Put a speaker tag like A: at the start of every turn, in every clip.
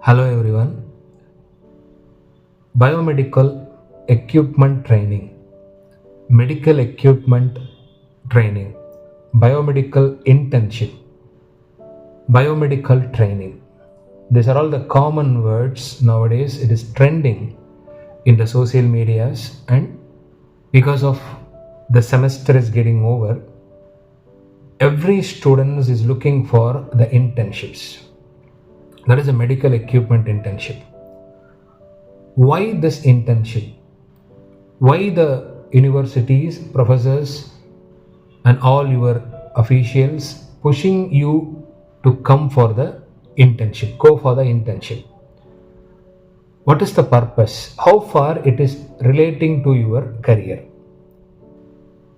A: Hello everyone. Biomedical equipment training, medical equipment training, biomedical internship, biomedical training. These are all the common words nowadays. It is trending in the social medias, and because of the semester is getting over, every student is looking for the internships. That is a medical equipment internship. Why this internship? Why the universities, professors, and all your officials pushing you to come for the internship, go for the internship? What is the purpose? How far it is relating to your career?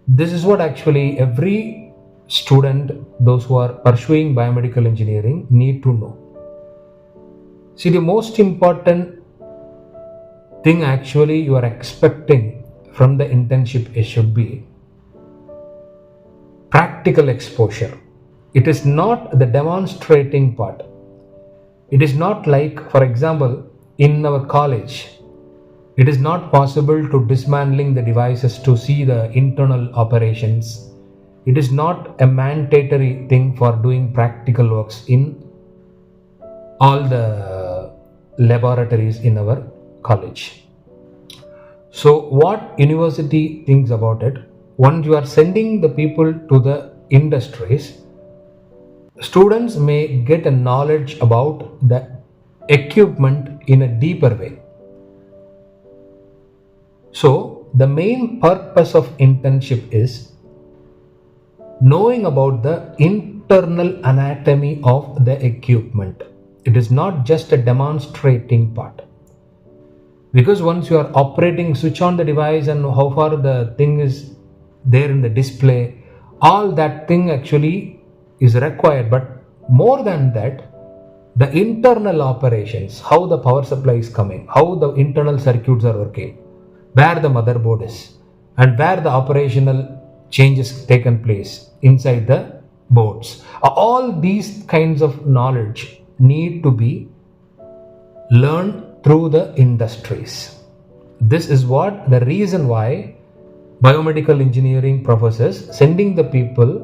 A: This is what actually every student, those who are pursuing biomedical engineering, need to know. See, the most important thing actually you are expecting from the internship should be practical exposure. It is not the demonstrating part. It is not like, for example, in our college, it is not possible to dismantling the devices to see the internal operations. It is not a mandatory thing for doing practical works in all the laboratories in our college. So what university thinks about it, once you are sending the people to the industries, students may get a knowledge about the equipment in a deeper way. So the main purpose of internship is knowing about the internal anatomy of the equipment. It is not just a demonstrating part. Because once you are operating, switch on the device and how far the thing is there in the display, all that thing actually is required. But more than that, the internal operations, how the power supply is coming, how the internal circuits are working, where the motherboard is, and where the operational changes taken place inside the boards. All these kinds of knowledge need to be learned through the industries. This is what the reason why biomedical engineering professors sending the people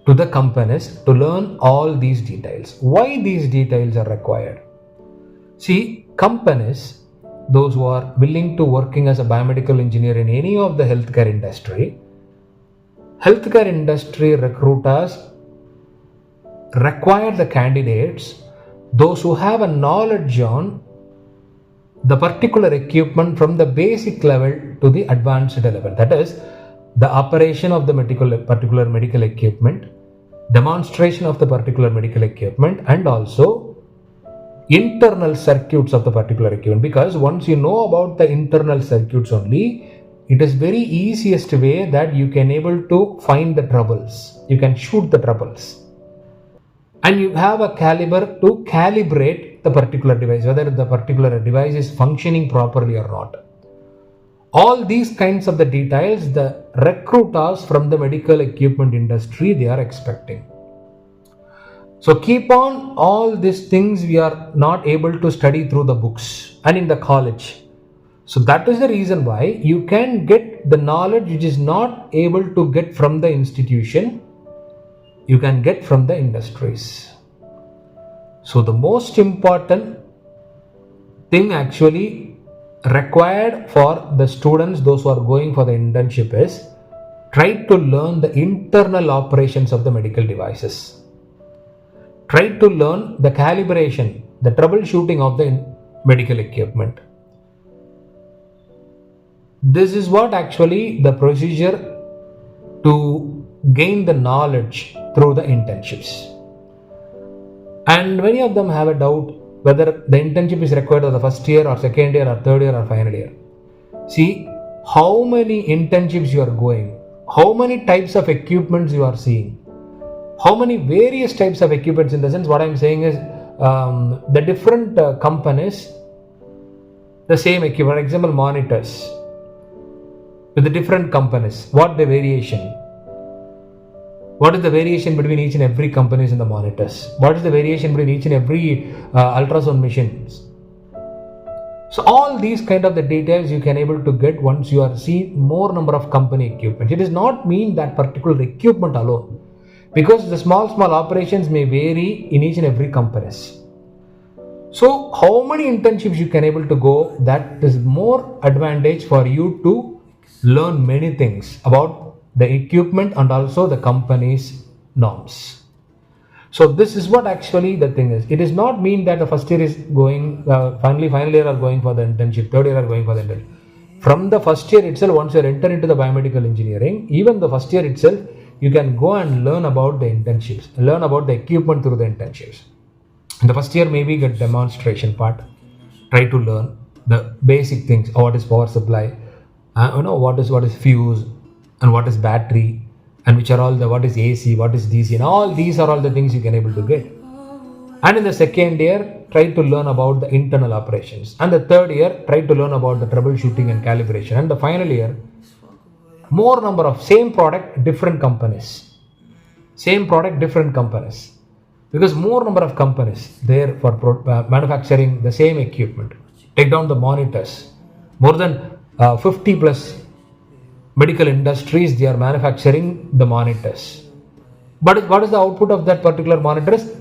A: to the companies to learn all these details. Why these details are required? See, companies, those who are willing to working as a biomedical engineer in any of the healthcare industry recruiters require the candidates, those who have a knowledge on the particular equipment from the basic level to the advanced level. That is, the operation of the particular medical equipment, demonstration of the particular medical equipment, and also internal circuits of the particular equipment. Because once you know about the internal circuits only, it is very easiest way that you can able to find the troubles. You can shoot the troubles. And you have a caliber to calibrate the particular device, whether the particular device is functioning properly or not. All these kinds of the details, the recruiters from the medical equipment industry, they are expecting. So keep on all these things we are not able to study through the books and in the college. So that is the reason why you can get the knowledge which is not able to get from the institution, you can get from the industries. So the most important thing actually required for the students, those who are going for the internship, is try to learn the internal operations of the medical devices. Try to learn the calibration, the troubleshooting of the medical equipment. This is what actually the procedure to gain the knowledge through the internships. And many of them have a doubt whether the internship is required for the first year or second year or third year or final year. See how many internships you are going, how many types of equipments you are seeing, how many various types of equipments. In the sense, what I am saying is the different companies, the same equipment, for example, monitors with the different companies, what the variation. What is the variation between each and every companies in the monitors? What is the variation between each and every ultrasound machines? So all these kind of the details you can able to get once you are seeing more number of company equipment. It does not mean that particular equipment alone, because the small operations may vary in each and every companies. So how many internships you can able to go, that is more advantage for you to learn many things about the equipment and also the company's norms. So this is what actually the thing is. It does not mean that the first year is going, final year are going for the internship, third year are going for the internship. From the first year itself, once you enter into the biomedical engineering, even the first year itself, you can go and learn about the internships, learn about the equipment through the internships. In the first year, maybe get demonstration part, try to learn the basic things. What is power supply, what is fuse, and what is battery, and which are all the, what is AC, what is DC, and all these are all the things you can able to get. And in the second year, try to learn about the internal operations. And the third year, try to learn about the troubleshooting and calibration. And the final year, more number of same product, different companies. Same product, different companies. Because more number of companies there for manufacturing the same equipment. Take down the monitors. More than 50 plus medical industries, they are manufacturing the monitors. But what is the output of that particular monitors?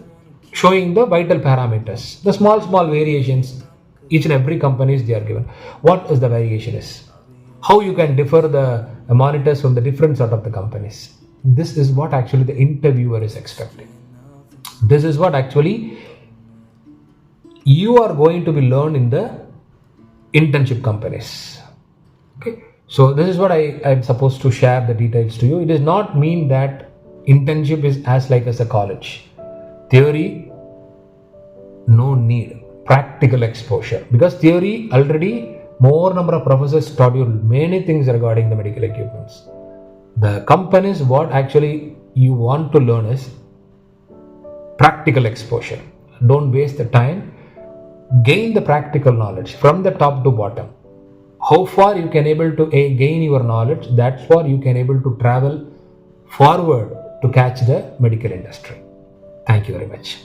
A: Showing the vital parameters, the small variations. Each and every companies they are given. What is the variation is? How you can differ the monitors from the different sort of the companies. This is what actually the interviewer is expecting. This is what actually you are going to be learned in the internship companies. Okay. So this is what I'm supposed to share the details to you. It does not mean that internship is as like as a college. Theory, no need. Practical exposure. Because theory, already more number of professors taught you many things regarding the medical equipments. The companies, what actually you want to learn is practical exposure. Don't waste the time. Gain the practical knowledge from the top to bottom. How far you can able to gain your knowledge, that's far you can able to travel forward to catch the medical industry. Thank you very much.